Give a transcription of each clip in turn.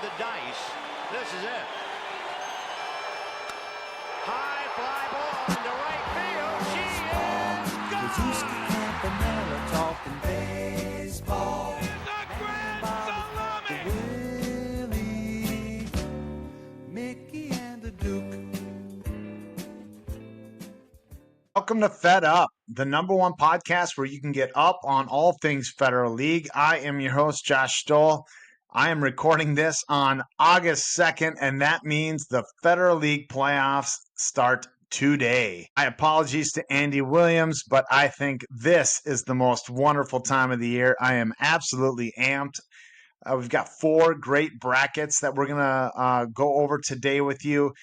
the dice. This is it. High fly ball into right field. She is gone. Talking baseball. The grand salami. Willie, Mickey, and the Duke. Welcome to Fed Up, the number one podcast where you can get up on all things Federal League. I am your host, Josh Stoll. I am recording this on August 2nd, and that means the Federal League playoffs start today. My apologies to Andy Williams, but I think this is the most wonderful time of the year. I am absolutely amped. We've got 4 great brackets that we're going to go over today with you.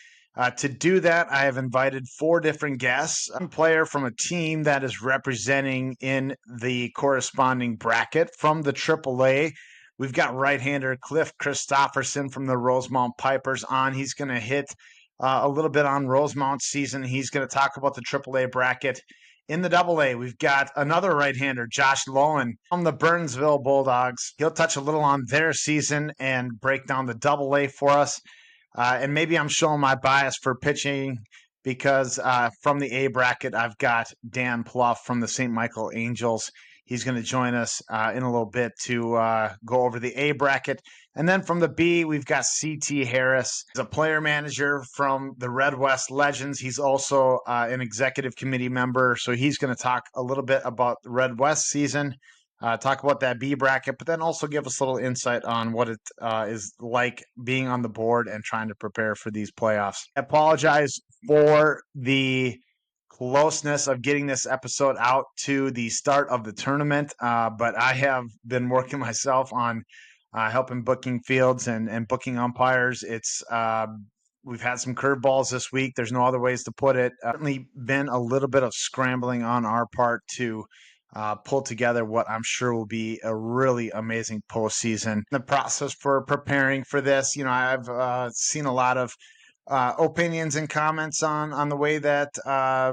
To do that, I have invited 4 different guests, one player from a team that is representing in the corresponding bracket from the AAA. We've got right-hander Cliff Christopherson from the Rosemount Pipers on. He's going to hit a little bit on Rosemount's season. He's going to talk about the AAA bracket. In the AA, we've got another right-hander, Josh Loewen from the Burnsville Bulldogs. He'll touch a little on their season and break down the AA for us. And maybe I'm showing my bias for pitching because from the A bracket, I've got Dan Pluff from the St. Michael Angels. He's going to join us in a little bit to go over the A bracket. And then from the B, we've got C.T. Harris. He's a player manager from the Red West Legends. He's also an executive committee member. So he's going to talk a little bit about the Red West season. Talk about that B bracket, but then also give us a little insight on what it is like being on the board and trying to prepare for these playoffs. I apologize for the closeness of getting this episode out to the start of the tournament, but I have been working myself on helping booking fields and booking umpires. It's we've had some curveballs this week. There's no other ways to put it. Certainly been a little bit of scrambling on our part to pull together what I'm sure will be a really amazing postseason. The process for preparing for this, I've seen a lot of opinions and comments on the way that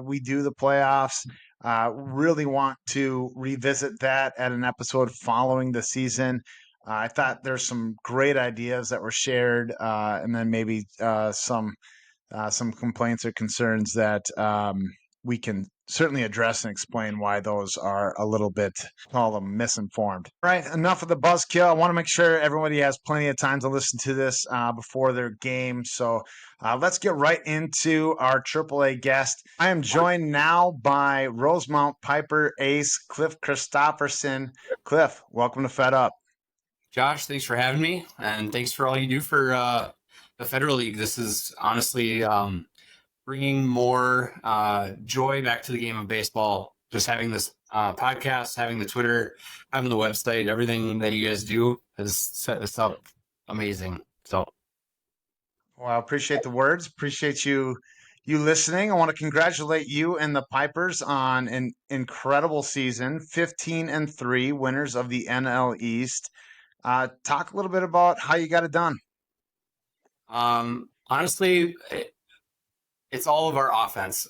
we do the playoffs. Really want to revisit that at an episode following the season. I thought there's some great ideas that were shared, and then maybe some complaints or concerns that we can certainly address and explain why those are a little bit, call them, misinformed. All right, enough of the buzzkill. I want to make sure everybody has plenty of time to listen to this before their game. So let's get right into our AAA guest. I am joined now by Rosemount Piper ace Cliff Christopherson. Cliff, welcome to Fed Up. Josh, thanks for having me, and thanks for all you do for the Federal League. This is honestly bringing more joy back to the game of baseball. Just having this podcast, having the Twitter, having the website, everything that you guys do has set this up amazing. So, well, I appreciate the words. Appreciate you listening. I want to congratulate you and the Pipers on an incredible season, 15-3, winners of the NL East. Talk a little bit about how you got it done. Honestly, it's all of our offense.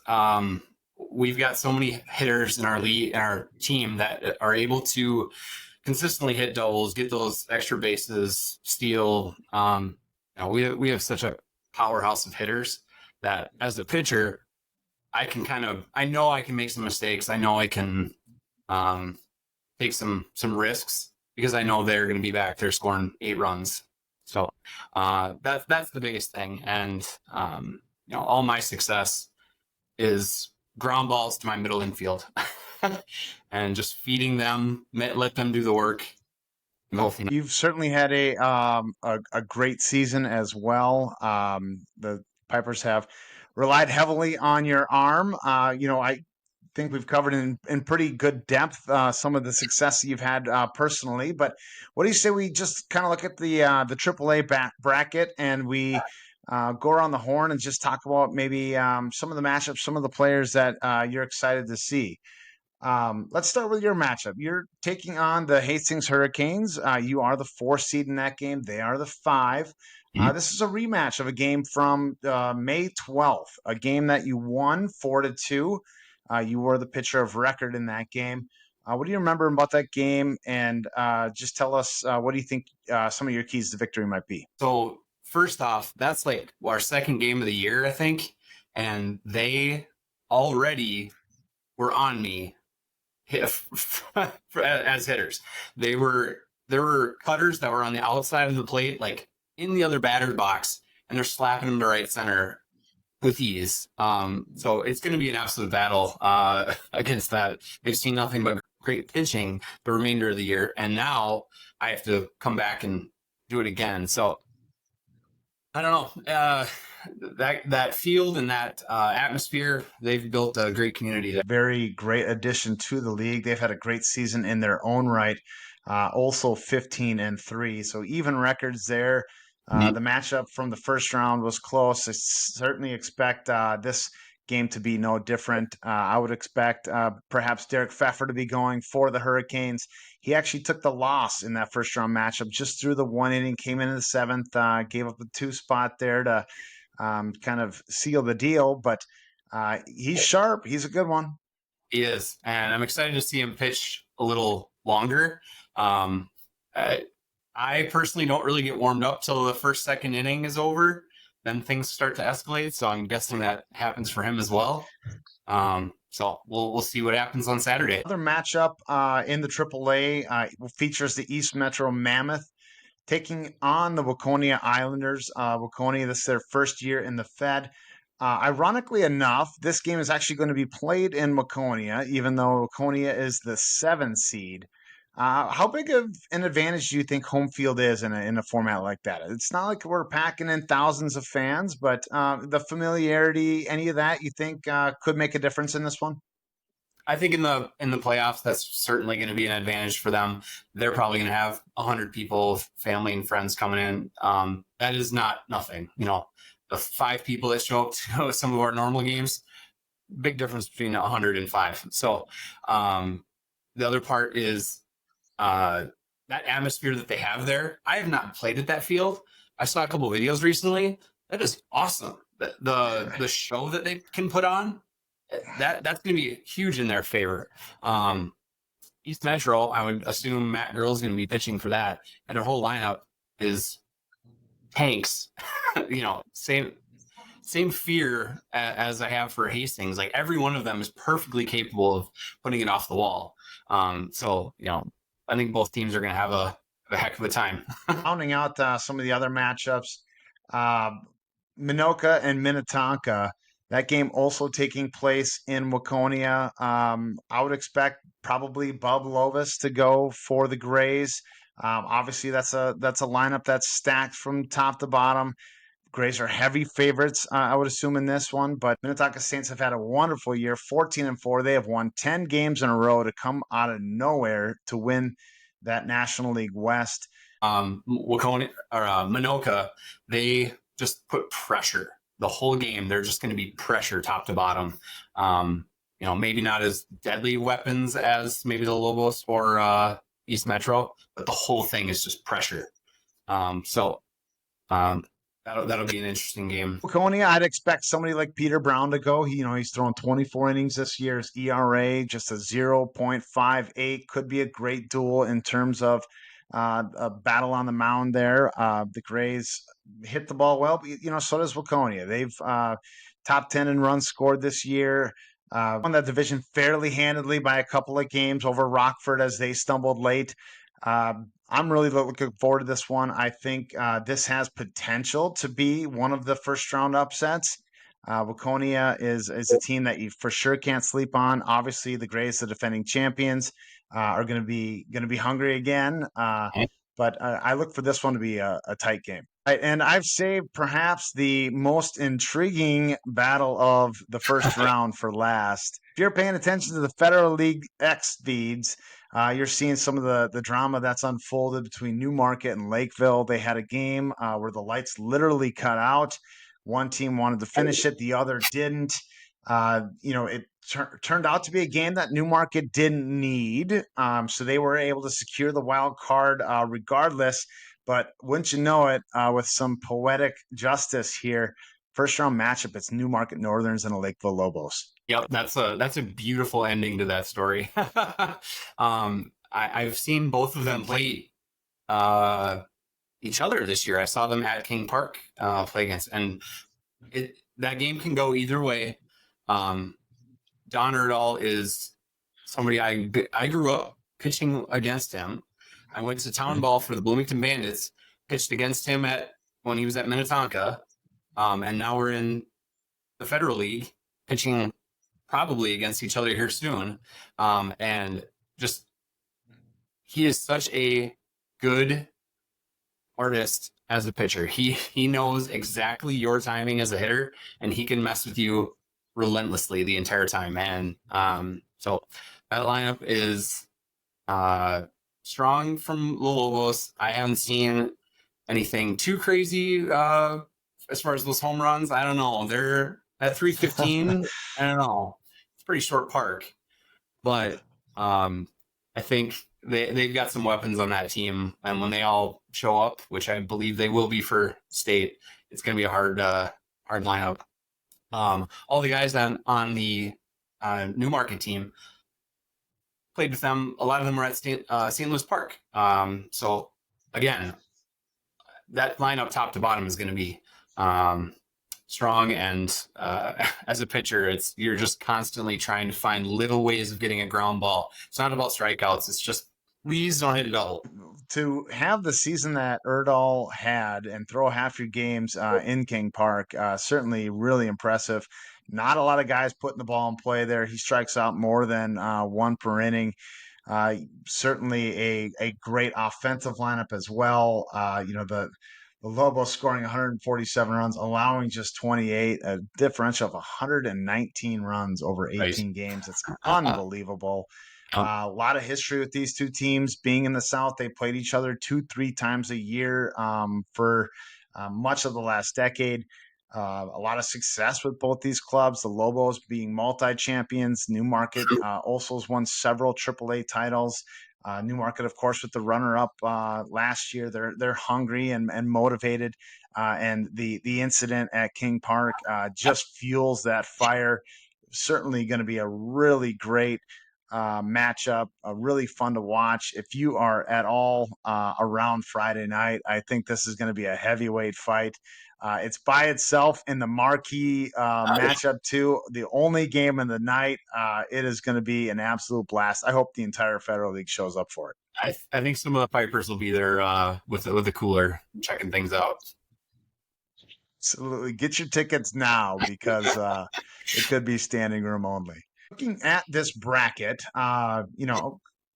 We've got so many hitters in our league, in our team that are able to consistently hit doubles, get those extra bases, steal. We have such a powerhouse of hitters that as a pitcher, I know I can make some mistakes. I know I can take some risks because I know they're going to be back there scoring 8 runs. So that's the biggest thing. And all my success is ground balls to my middle infield and just feeding them, let them do the work. You've certainly had a great season as well. The Pipers have relied heavily on your arm. I think we've covered in pretty good depth some of the success you've had personally. But what do you say we just kind of look at the AAA bracket and we go around the horn and just talk about maybe some of the matchups, some of the players that you're excited to see. Let's start with your matchup. You're taking on the Hastings Hurricanes. You are the 4 seed in that game. They are the 5. This is a rematch of a game from May 12th, a game that you won 4-2. You were the pitcher of record in that game. What do you remember about that game? And just tell us, what do you think some of your keys to victory might be? So first off, that's like our second game of the year, I think, and they already were on me as hitters. There were cutters that were on the outside of the plate, like in the other batter's box, and they're slapping them to right center with ease. So it's going to be an absolute battle against that. They've seen nothing but great pitching the remainder of the year, and now I have to come back and do it again. So I don't know. That field and that atmosphere, they've built a great community there. Very great addition to the league. They've had a great season in their own right. Also 15-3, so even records there. The matchup from the first round was close. I certainly expect this game to be no different. I would expect perhaps Derek Pfeffer to be going for the Hurricanes. He actually took the loss in that first round matchup, just threw the one inning, came in the seventh, gave up the 2 spot there to kind of seal the deal. But he's sharp. He's a good one. He is, and I'm excited to see him pitch a little longer. I personally don't really get warmed up till the second inning is over. Then things start to escalate. So I'm guessing that happens for him as well. So we'll see what happens on Saturday. Another matchup in the AAA features the East Metro Mammoth taking on the Waconia Islanders. Waconia, this is their first year in the Fed. Ironically enough, this game is actually going to be played in Waconia, even though Waconia is the 7th seed. How big of an advantage do you think home field is in a format like that? It's not like we're packing in thousands of fans, but the familiarity, any of that, you think could make a difference in this one? I think in the playoffs, that's certainly going to be an advantage for them. They're probably going to have 100 people, family and friends coming in. That is not nothing. You know, the 5 people that show up to some of our normal games, big difference between 100 and 5. So the other part is that atmosphere that they have there. I have not played at that field. I saw a couple of videos recently. That is awesome. The show that they can put on, that's going to be huge in their favor. East Metro, I would assume Matt Girl's going to be pitching for that, and their whole lineup is tanks. You know, same fear as I have for Hastings. Like every one of them is perfectly capable of putting it off the wall. So you know, I think both teams are going to have a heck of a time. Rounding out some of the other matchups, Minoka and Minnetonka. That game also taking place in Waconia. I would expect probably Bub Lovis to go for the Grays. Obviously, that's a lineup that's stacked from top to bottom. Grays are heavy favorites, I would assume, in this one. But Minnetonka Saints have had a wonderful year, 14-4. They have won 10 games in a row to come out of nowhere to win that National League West. Waconia or Minoka, they just put pressure the whole game. They're just going to be pressure top to bottom. You know, maybe not as deadly weapons as maybe the Lobos or East Metro, but the whole thing is just pressure. So that'll be an interesting game. Waconia, I'd expect somebody like Peter Brown to go. He's thrown 24 innings this year. His ERA just a 0.58. Could be a great duel in terms of a battle on the mound there. The Grays hit the ball well, but so does Waconia. They've top 10 in runs scored this year. Won that division fairly handedly by a couple of games over Rockford as they stumbled late. I'm really looking forward to this one. I think this has potential to be one of the first round upsets. Waconia is a team that you for sure can't sleep on. Obviously, the Grays, the defending champions, are going to be hungry again. But I look for this one to be a tight game. Right, and I've saved perhaps the most intriguing battle of the first round for last. If you're paying attention to the Federal League X feeds, you're seeing some of the drama that's unfolded between Newmarket and Lakeville. They had a game where the lights literally cut out. One team wanted to finish it, the other didn't. It turned out to be a game that Newmarket didn't need, so they were able to secure the wild card regardless. But wouldn't you know it, with some poetic justice here, first round matchup. It's Newmarket Northerns and the Lakeville Lobos. Yep, that's a beautiful ending to that story. I've seen both of them play each other this year. I saw them at King Park play against, and that game can go either way. Don Erdahl is somebody I grew up pitching against him. I went to town ball for the Bloomington Bandits, pitched against him when he was at Minnetonka, and now we're in the Federal League pitching probably against each other here soon. And just he is such a good artist as a pitcher. He knows exactly your timing as a hitter, and he can mess with you relentlessly the entire time. And so that lineup is strong from the Lobos. I haven't seen anything too crazy as far as those home runs. I don't know. They're at 315. I don't know. It's a pretty short park, but I think they've got some weapons on that team, and when they all show up, which I believe they will be for state, it's going to be a hard lineup. All the guys on the Newmarket team played with them. A lot of them were at St. Louis Park. So again, that lineup top to bottom is going to be strong. And as a pitcher, you're just constantly trying to find little ways of getting a ground ball. It's not about strikeouts. It's just, please don't hit it double. To have the season that Erdahl had and throw half your games in King Park, certainly really impressive. Not a lot of guys putting the ball in play there. He strikes out more than one per inning. Certainly a great offensive lineup as well. The Lobos scoring 147 runs, allowing just 28, a differential of 119 runs over 18 games. It's unbelievable. A lot of history with these two teams. Being in the South, they played each other 2-3 times a year for much of the last decade. A lot of success with both these clubs. The Lobos being multi-champions. Newmarket also has won several AAA titles. Newmarket, of course, with the runner-up last year. They're hungry and motivated. And the incident at King Park just fuels that fire. Certainly going to be a really great matchup, really fun to watch. If you are at all around Friday night, I think this is going to be a heavyweight fight. It's by itself in the marquee matchup too. The only game in the night. It is going to be an absolute blast. I hope the entire Federal League shows up for it. I think some of the Pipers will be there with the cooler, checking things out. Absolutely, get your tickets now because it could be standing room only. Looking at this bracket,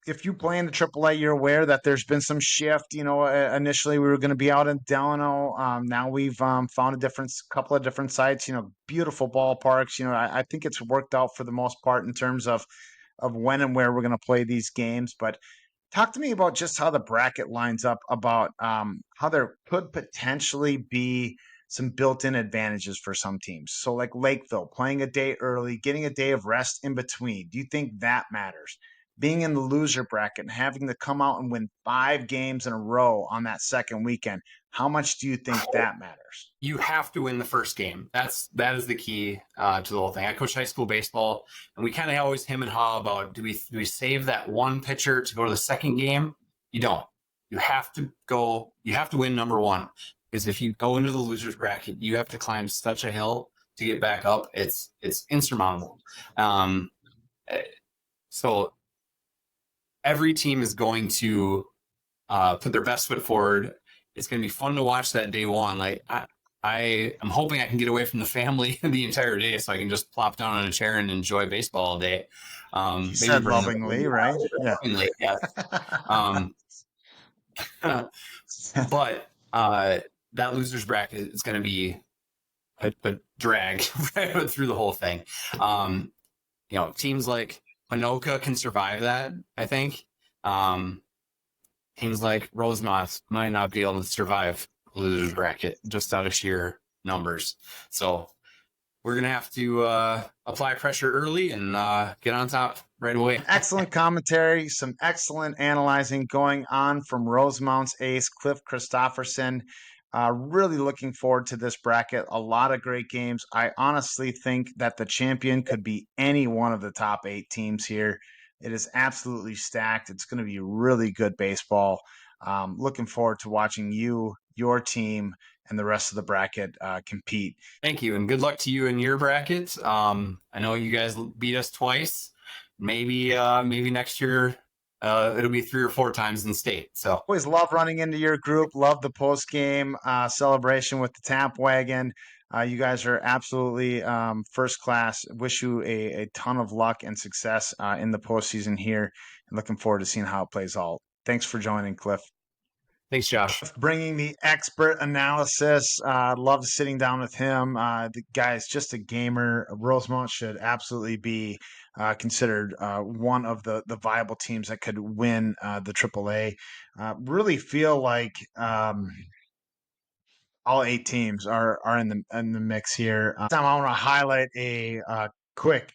if you play in the AAA, you're aware that there's been some shift. Initially we were going to be out in Delano. Now we've found couple of different sites. Beautiful ballparks. I think it's worked out for the most part in terms of when and where we're going to play these games. But talk to me about just how the bracket lines up. About how there could potentially be some built-in advantages for some teams. So like Lakeville, playing a day early, getting a day of rest in between. Do you think that matters? Being in the loser bracket and having to come out and win 5 games in a row on that second weekend, how much do you think that matters? You have to win the first game. That is the key to the whole thing. I coach high school baseball, and we kind of always hem and haw about, do we save that one pitcher to go to the second game? You don't. You have to win number one. Because if you go into the losers bracket, you have to climb such a hill to get back up. It's insurmountable. So every team is going to put their best foot forward. It's going to be fun to watch that day one. Like I'm hoping I can get away from the family the entire day, so I can just plop down on a chair and enjoy baseball all day. You said lovingly, right? Yeah. Lovingly, yes. But that losers bracket is going to be a drag through the whole thing. Teams like Anoka can survive that, I think. Teams like Rosemount might not be able to survive the losers bracket just out of sheer numbers. So we're going to have to apply pressure early and get on top right away. Excellent commentary, some excellent analyzing going on from Rosemount's ace, Cliff Christopherson. Really looking forward to this bracket. A lot of great games. I honestly think that the champion could be any one of the top 8 teams here. It is absolutely stacked. It's going to be really good baseball. Looking forward to watching you, your team, and the rest of the bracket compete. Thank you, and good luck to you in your bracket. I know you guys beat us twice. Maybe next year it'll be 3 or 4 times in state. So always love running into your group. Love the post game celebration with the tap wagon. You guys are absolutely first class. Wish you a ton of luck and success in the postseason here, and looking forward to seeing how it plays out. Thanks for joining, Cliff. thanks, Josh. Bringing the expert analysis. Love sitting down with him. The guy is just a gamer. Rosemount should absolutely be considered one of the viable teams that could win the AAA. Really feel like all 8 teams are in the mix here. I want to highlight a quick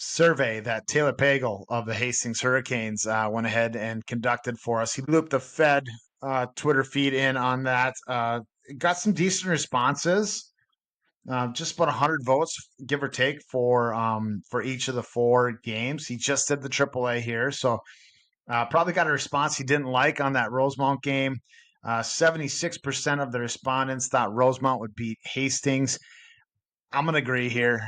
survey that Taylor Pagel of the Hastings Hurricanes went ahead and conducted for us. He looped the Fed Twitter feed in on that. Got some decent responses. Just about 100 votes, give or take, for each of the 4 games. He just did the AAA here, so probably got a response he didn't like on that Rosemount game. 76% of the respondents thought Rosemount would beat Hastings. I'm gonna agree here.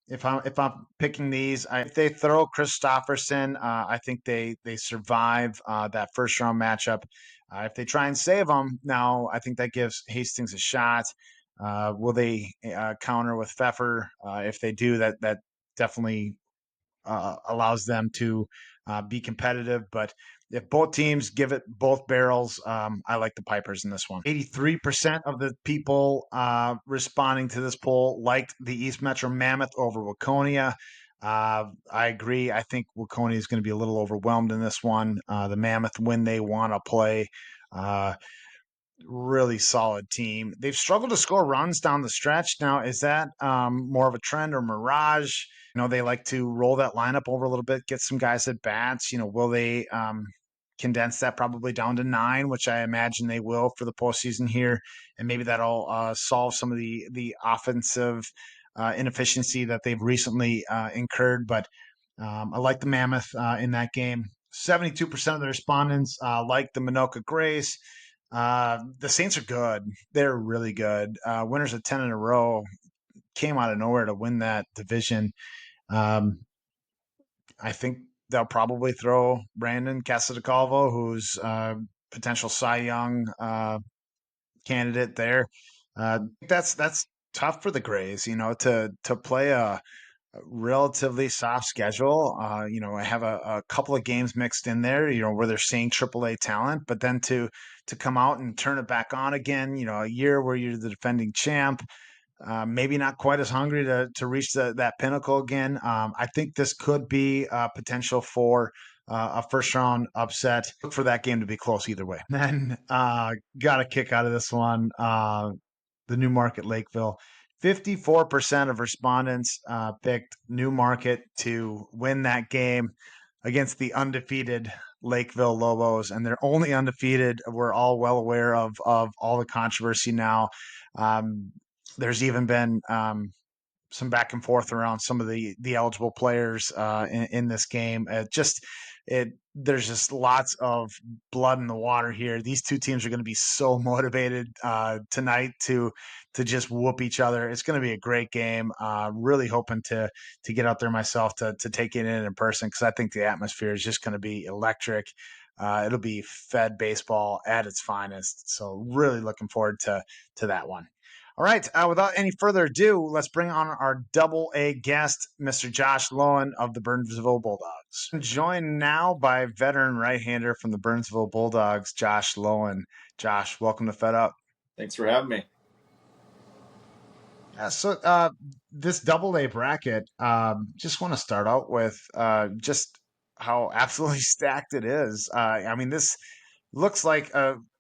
If I'm picking these, if they throw Christopherson, I think they survive that first round matchup. If they try and save them, now I think that gives Hastings a shot. Will they counter with Pfeffer? If they do, that definitely allows them to be competitive. But if both teams give it both barrels, I like the Pipers in this one. 83% of the people responding to this poll liked the East Metro Mammoth over Waconia. I agree. I think Waconia is going to be a little overwhelmed in this one. The Mammoth, when they want to play, really solid team. They've struggled to score runs down the stretch. Now, is that more of a trend or mirage? They like to roll that lineup over a little bit, get some guys at bats. Will they condense that probably down to 9, which I imagine they will for the postseason here, and maybe that'll solve some of the offensive inefficiency that they've recently incurred. But I like the Mammoth in that game. 72% of the respondents like the Minoka Grace. The Saints are good. They're really good. Winners of 10 in a row, came out of nowhere to win that division. I think they'll probably throw Brandon Casadecalvo, who's potential Cy Young candidate there. That's tough for the Grays, to play a relatively soft schedule. I have a couple of games mixed in there, where they're seeing AAA talent, but then to come out and turn it back on again, a year where you're the defending champ, maybe not quite as hungry to reach that pinnacle again. I think this could be potential for a first round upset. Look for that game to be close either way. Then got a kick out of this one. The Newmarket Lakeville. 54% of respondents picked Newmarket to win that game against the undefeated Lakeville Lobos, and they're only undefeated. We're all well aware of all the controversy now. There's even been some back and forth around some of the eligible players in this game. There's just lots of blood in the water here. These two teams are going to be so motivated tonight to just whoop each other. It's going to be a great game. Really hoping to get out there myself to take it in person, because I think the atmosphere is just going to be electric. It'll be Fed baseball at its finest. So really looking forward to that one. All right, without any further ado, let's bring on our double A guest, Mr. Josh Loewen of the Burnsville Bulldogs. I'm joined now by veteran right-hander from the Burnsville Bulldogs, Josh Loewen. Josh, welcome to Fed Up. Thanks for having me. So this double A bracket, just want to start out with just how absolutely stacked it is. This looks like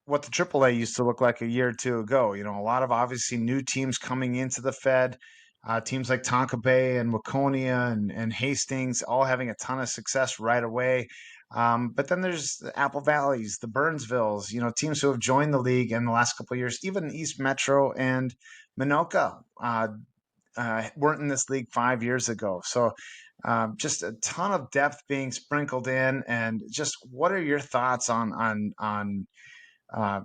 what the AAA used to look like a year or two ago. A lot of obviously new teams coming into the Fed, teams like Tonka Bay and Waconia and Hastings all having a ton of success right away. But then there's the Apple Valleys, the Burnsvilles, teams who have joined the league in the last couple of years, even East Metro and Minoka weren't in this league 5 years ago. So just a ton of depth being sprinkled in. And just what are your thoughts on uh,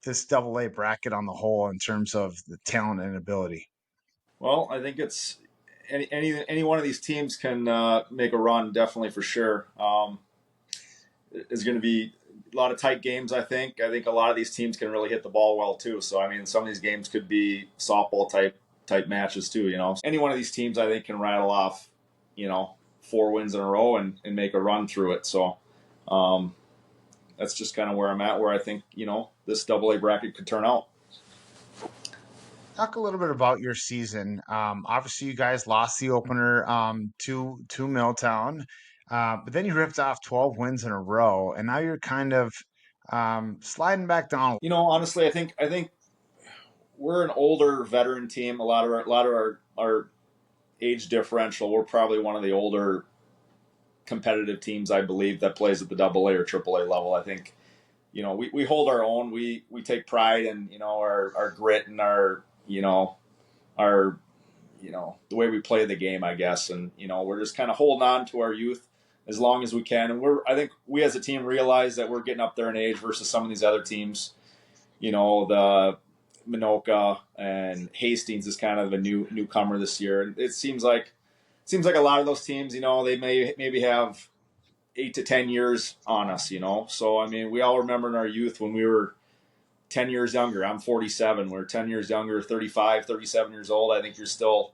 this double A bracket on the whole in terms of the talent and ability? Well, I think it's any one of these teams can make a run, definitely for sure. It's going to be a lot of tight games. I think a lot of these teams can really hit the ball well too. So I mean, some of these games could be softball type matches too. Any one of these teams I think can rattle off, 4 wins in a row and make a run through it. So that's just kind of where I'm at. Where I think this double A bracket could turn out. Talk a little bit about your season. Obviously, you guys lost the opener to Milltown, but then you ripped off 12 wins in a row, and now you're kind of sliding back down. Honestly, I think we're an older veteran team. A lot of our age differential. We're probably one of the older competitive teams, I believe, that plays at the AA or AAA level. I think we hold our own. We take pride in our grit and our the way we play the game, I guess. And, we're just kind of holding on to our youth as long as we can. And I think we as a team realize that we're getting up there in age versus some of these other teams. The Minoka and Hastings is kind of a newcomer this year. And it seems like a lot of those teams, they maybe have 8 to 10 years on us, So, I mean, we all remember in our youth when we were 10 years younger. I'm 47. We're 10 years younger, 35, 37 years old. I think you still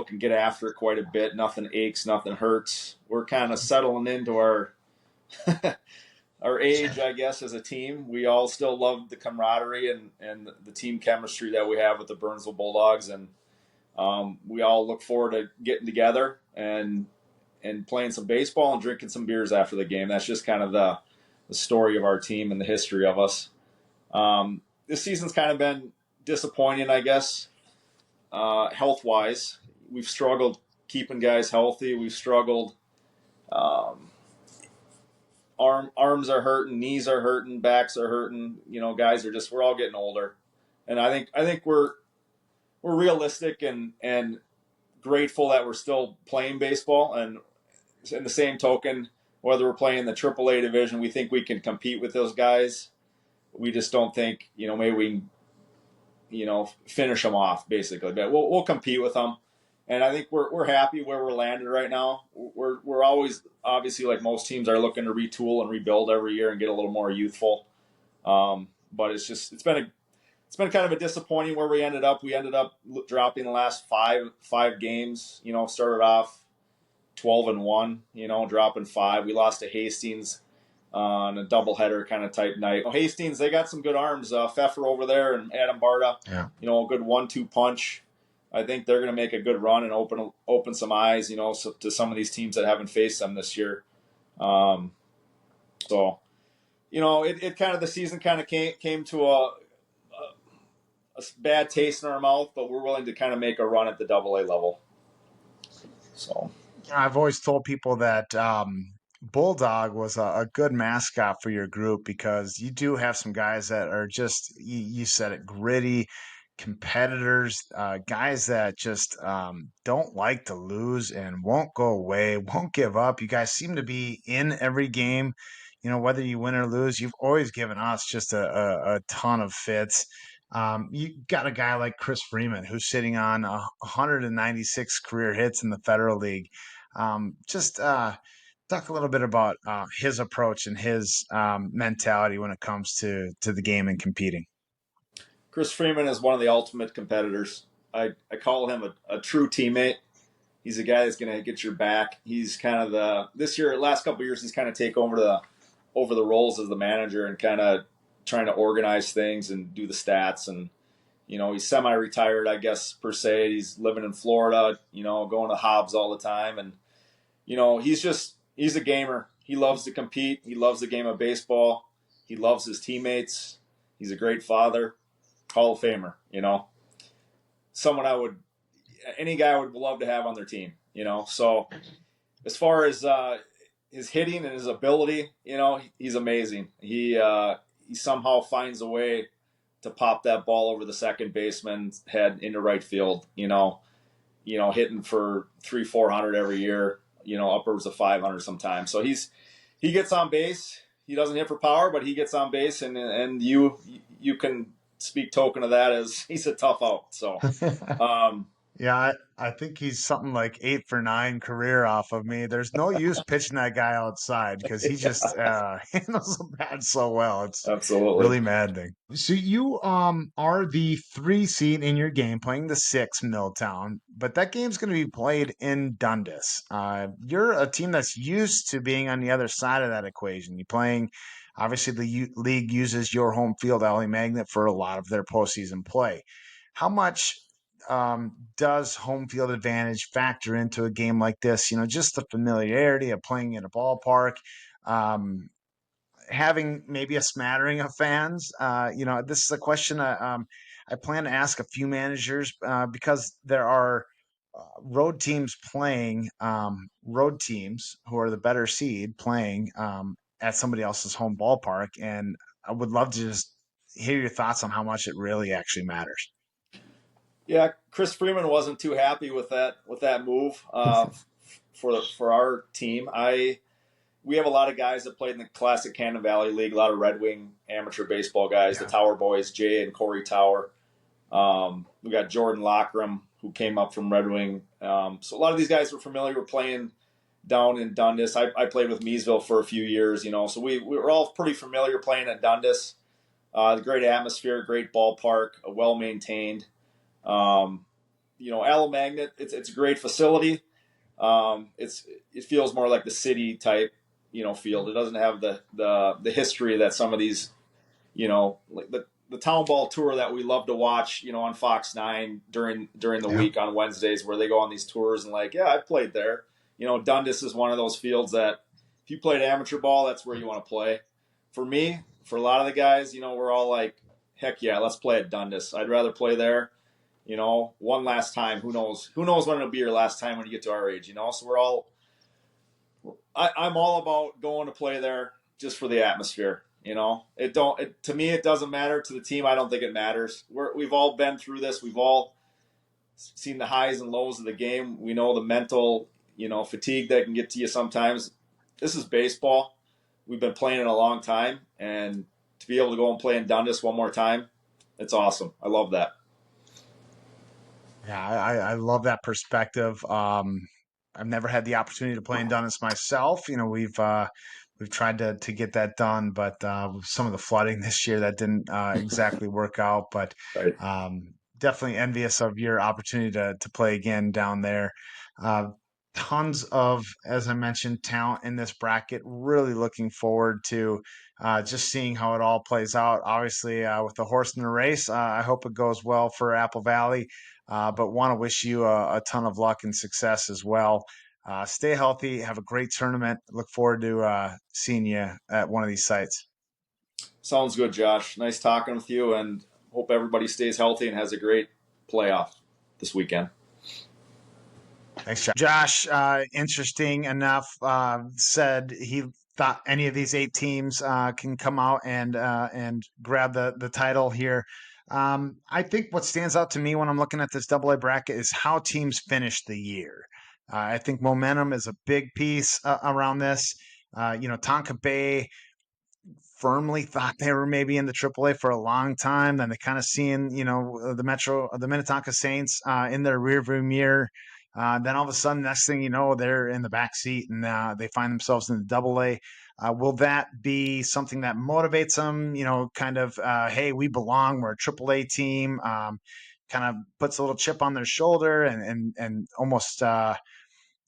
can get after it quite a bit. Nothing aches, nothing hurts. We're kind of settling into our our age, I guess, as a team. We all still love the camaraderie and the team chemistry that we have with the Burnsville Bulldogs. And we all look forward to getting together and playing some baseball and drinking some beers after the game. That's just kind of the story of our team and the history of us. This season's kind of been disappointing, I guess, health-wise. We've struggled keeping guys healthy. We've struggled. Arms are hurting, knees are hurting, backs are hurting. Guys we're all getting older, and I think we're realistic and grateful that we're still playing baseball. And in the same token, whether we're playing the AAA division, we think we can compete with those guys. We just don't think, maybe we can, finish them off, basically. But we'll compete with them. And I think we're happy where we're landed right now. We're always, obviously, like most teams, are looking to retool and rebuild every year and get a little more youthful. But it's been kind of a disappointing where we ended up. We ended up dropping the last five games. Started off 12-1. Dropping 5. We lost to Hastings on a doubleheader kind of type night. Hastings, they got some good arms. Pfeffer over there and Adam Barta. Yeah. A good 1-2 punch. I think they're going to make a good run and open some eyes, to some of these teams that haven't faced them this year. It kind of, the season kind of came to a bad taste in our mouth, but we're willing to kind of make a run at the AA level. So I've always told people that Bulldog was a good mascot for your group because you do have some guys that are just, you said it, gritty competitors, guys that just don't like to lose and won't go away, won't give up. You guys seem to be in every game, whether you win or lose. You've always given us just a ton of fits. You got a guy like Chris Freeman who's sitting on 196 career hits in the Federal League. Talk a little bit about his approach and his mentality when it comes to the game and competing. Chris Freeman is one of the ultimate competitors. I call him a true teammate. He's a guy that's going to get your back. He's kind of last couple of years, he's kind of take over the roles as the manager and kind of trying to organize things and do the stats. And, he's semi-retired, I guess, per se. He's living in Florida, going to Hobbs all the time. And, he's a gamer. He loves to compete. He loves the game of baseball. He loves his teammates. He's a great father. Hall of Famer, any guy I would love to have on their team, So as far as his hitting and his ability, he's amazing. He somehow finds a way to pop that ball over the second baseman's head into right field. Hitting for 300-400 every year. Upwards of 500 sometimes. So he gets on base. He doesn't hit for power, but he gets on base, and you can speak token of that as he's a tough out. So. Yeah, I think he's something like 8 for 9 career off of me. There's no use pitching that guy outside because he just handles the bat so well. It's Absolutely. really maddening. So you are the 3 seed in your game, playing the 6 Milltown, but that game's going to be played in Dundas. You're a team that's used to being on the other side of that equation. You're playing. Obviously, the league uses your home field, Alley Magnet, for a lot of their postseason play. How much does home field advantage factor into a game like this? Just the familiarity of playing in a ballpark, um, having maybe a smattering of fans. This is a question I plan to ask a few managers because there are road teams playing, road teams who are the better seed playing at somebody else's home ballpark. And I would love to just hear your thoughts on how much it really actually matters. Yeah, Chris Freeman wasn't too happy with that move for our team. We have a lot of guys that played in the Classic Cannon Valley League, a lot of Red Wing amateur baseball guys, the Tower boys, Jay and Corey Tower. We got Jordan Lockram, who came up from Red Wing. So a lot of these guys were familiar with playing down in Dundas. I played with Meesville for a few years, so we were all pretty familiar playing at Dundas. The great atmosphere, great ballpark, well maintained. Alley Magnet, it's a great facility. It feels more like the city type, field. It doesn't have the history that some of these, like the town ball tour that we love to watch, on Fox 9 during the week on Wednesdays, where they go on these tours and I've played there. Dundas is one of those fields that if you played amateur ball, that's where you want to play. For me, for a lot of the guys, we're all like, heck yeah, let's play at Dundas. I'd rather play there. One last time. Who knows when it'll be your last time when you get to our age. So I'm all about going to play there just for the atmosphere. To me, it doesn't matter. To the team, I don't think it matters. We've all been through this. We've all seen the highs and lows of the game. We know the mental, fatigue that can get to you sometimes. This is baseball. We've been playing it a long time, and to be able to go and play in Dundas one more time, it's awesome. I love that. Yeah, I love that perspective. I've never had the opportunity to play in Dundas myself. We've tried to get that done, but with some of the flooding this year, that didn't exactly work out. But Right. definitely envious of your opportunity to play again down there. Tons of, as I mentioned, talent in this bracket. Really looking forward to just seeing how it all plays out. Obviously, with the horse in the race, I hope it goes well for Apple Valley. But want to wish you a ton of luck and success as well. Stay healthy. Have a great tournament. Look forward to seeing you at one of these sites. Sounds good, Josh. Nice talking with you, and hope everybody stays healthy and has a great playoff this weekend. Thanks, Josh. Interesting enough, said he thought any of these 8 teams can come out and grab the title here. I think what stands out to me when I'm looking at this AA bracket is how teams finish the year. I think momentum is a big piece around this. Tonka Bay firmly thought they were maybe in the AAA for a long time. Then they kind of seeing, the Minnetonka Saints in their rearview mirror. Then all of a sudden, next thing you know, they're in the back seat and they find themselves in the AA. Will that be something that motivates them? Hey, we belong. We're a AAA team. Kind of puts a little chip on their shoulder and almost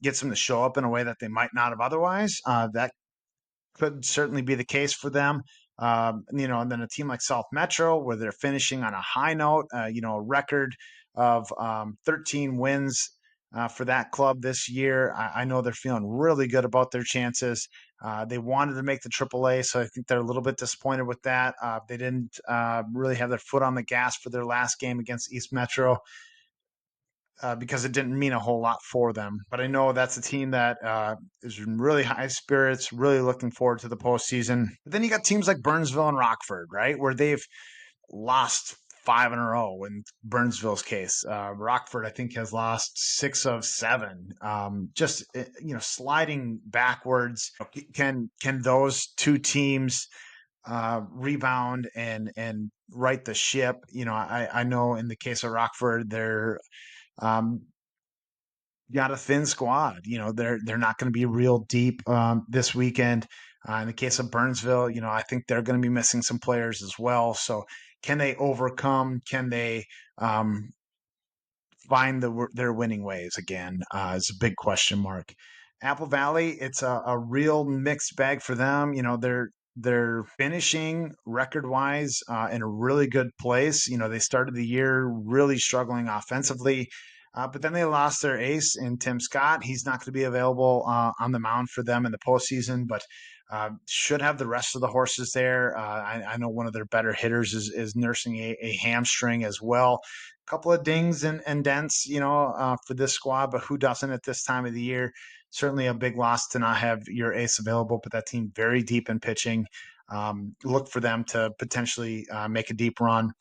gets them to show up in a way that they might not have otherwise. That could certainly be the case for them. And then a team like South Metro, where they're finishing on a high note, a record of 13 wins for that club this year. I know they're feeling really good about their chances. They wanted to make the AAA, so I think they're a little bit disappointed with that. They didn't really have their foot on the gas for their last game against East Metro. because it didn't mean a whole lot for them. But I know that's a team that is in really high spirits, really looking forward to the postseason. But then you got teams like Burnsville and Rockford, right, where they've lost 5 in a row in Burnsville's case. Rockford, I think, has lost 6 of 7. Just sliding backwards. Can those two teams rebound and right the ship? I know in the case of Rockford, they're got a thin squad. They're not going to be real deep this weekend. In the case of Burnsville, I think they're going to be missing some players as well. So can they overcome? Can they find their winning ways again? Is a big question mark. Apple Valley, it's a real mixed bag for them. They're finishing record wise in a really good place. They started the year really struggling offensively. But then they lost their ace in Tim Scott. He's not going to be available on the mound for them in the postseason, but should have the rest of the horses there. I know one of their better hitters is nursing a hamstring as well. A couple of dings and dents, for this squad, but who doesn't at this time of the year? Certainly a big loss to not have your ace available, but that team very deep in pitching. Look for them to potentially make a deep run.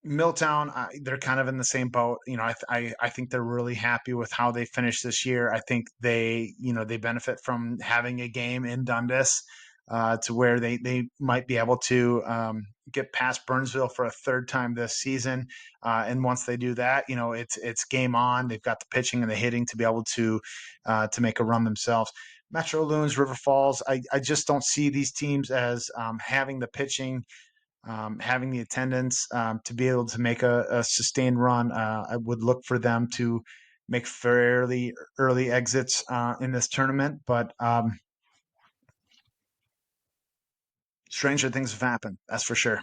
Milltown, they're kind of in the same boat. I think they're really happy with how they finished this year. I think they benefit from having a game in Dundas to where they might be able to get past Burnsville for a third time this season. And once they do that, it's game on. They've got the pitching and the hitting to be able to make a run themselves. Metro Loons, River Falls, I just don't see these teams as having the pitching, having the attendance to be able to make a sustained run. I would look for them to make fairly early exits in this tournament, but stranger things have happened, that's for sure.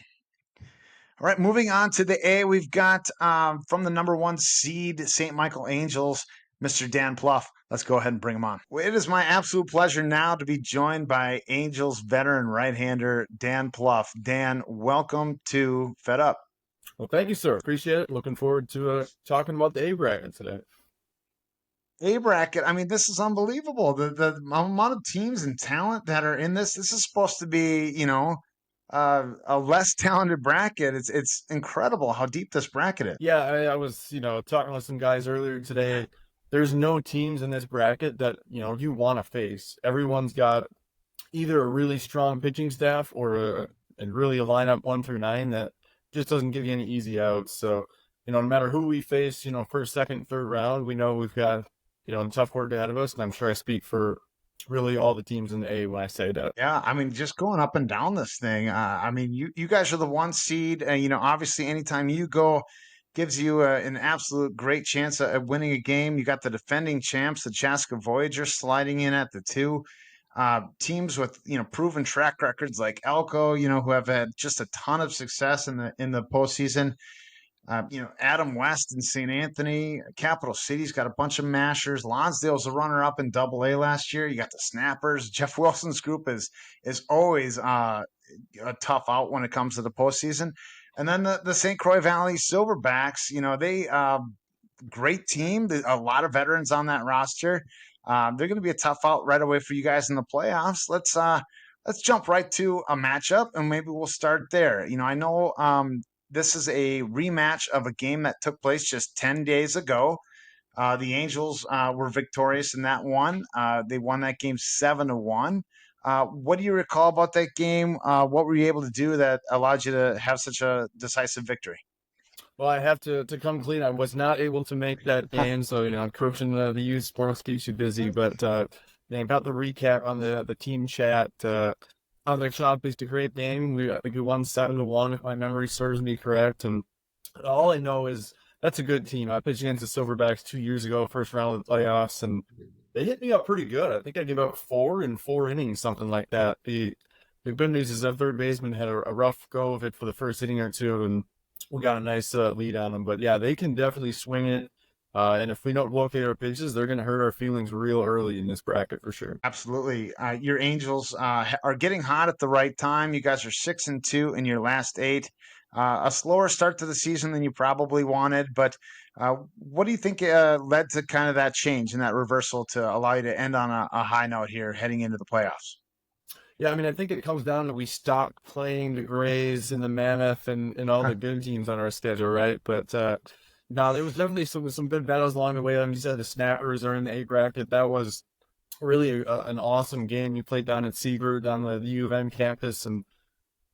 All right, moving on to the A, we've got from the number 1 seed, St. Michael Angels, Mr. Dan Pluff. Let's go ahead and bring him on. Well, it is my absolute pleasure now to be joined by Angels veteran right-hander Dan Pluff. Dan, welcome to Fed Up. Well, thank you, sir. Appreciate it. Looking forward to talking about the A bracket today. A bracket, I mean, this is unbelievable. The amount of teams and talent that are in this is supposed to be, a less talented bracket. It's incredible how deep this bracket is. Yeah, I was, talking with some guys earlier today. There's no teams in this bracket that, you want to face. Everyone's got either a really strong pitching staff or really a lineup 1 through 9 that just doesn't give you any easy outs. So, no matter who we face, first, second, third round, we know we've got, a tough work ahead of us. And I'm sure I speak for really all the teams in the A when I say that. Yeah, I mean, just going up and down this thing. You guys are the 1 seed, and obviously, anytime you go, gives you an absolute great chance at winning a game. You got the defending champs, the Chaska Voyagers, sliding in at the 2. Teams with proven track records like Elko, who have had just a ton of success in the postseason. Adam West and St. Anthony, Capital City's got a bunch of mashers. Lonsdale's a runner-up in Double-A last year. You got the Snappers. Jeff Wilson's group is always a tough out when it comes to the postseason. And then the St. Croix Valley Silverbacks, they great team. A lot of veterans on that roster. They're going to be a tough out right away for you guys in the playoffs. Let's jump right to a matchup, and maybe we'll start there. I know this is a rematch of a game that took place just 10 days ago. The Angels were victorious in that one. They won that game 7-1. What do you recall about that game? What were you able to do that allowed you to have such a decisive victory? Well, I have to come clean. I was not able to make that game, so I'm coaching the youth sports keeps you busy. But about the recap on the team chat. On the shop is a great game. I think we won 7-1 if my memory serves me correct. And all I know is that's a good team. I pitched against the Silverbacks 2 years ago, first round of the playoffs, and they hit me up pretty good. I think I gave up 4 in 4 innings, something like that. The good news is that third baseman had a rough go of it for the first inning or two, and we got a nice lead on them. But yeah, they can definitely swing it. And if we don't locate our pitches, they're going to hurt our feelings real early in this bracket for sure. Absolutely. Your Angels are getting hot at the right time. You guys are 6-2 in your last 8. A slower start to the season than you probably wanted, but what do you think led to kind of that change and that reversal to allow you to end on a high note here heading into the playoffs? Yeah, I mean, I think it comes down to we stopped playing the Grays and the Mammoth and all the good teams on our schedule, right? But no, there was definitely some good battles along the way. Like you said, the Snappers are in the A bracket. That was really an awesome game. You played down at Seabird on the U of M campus, and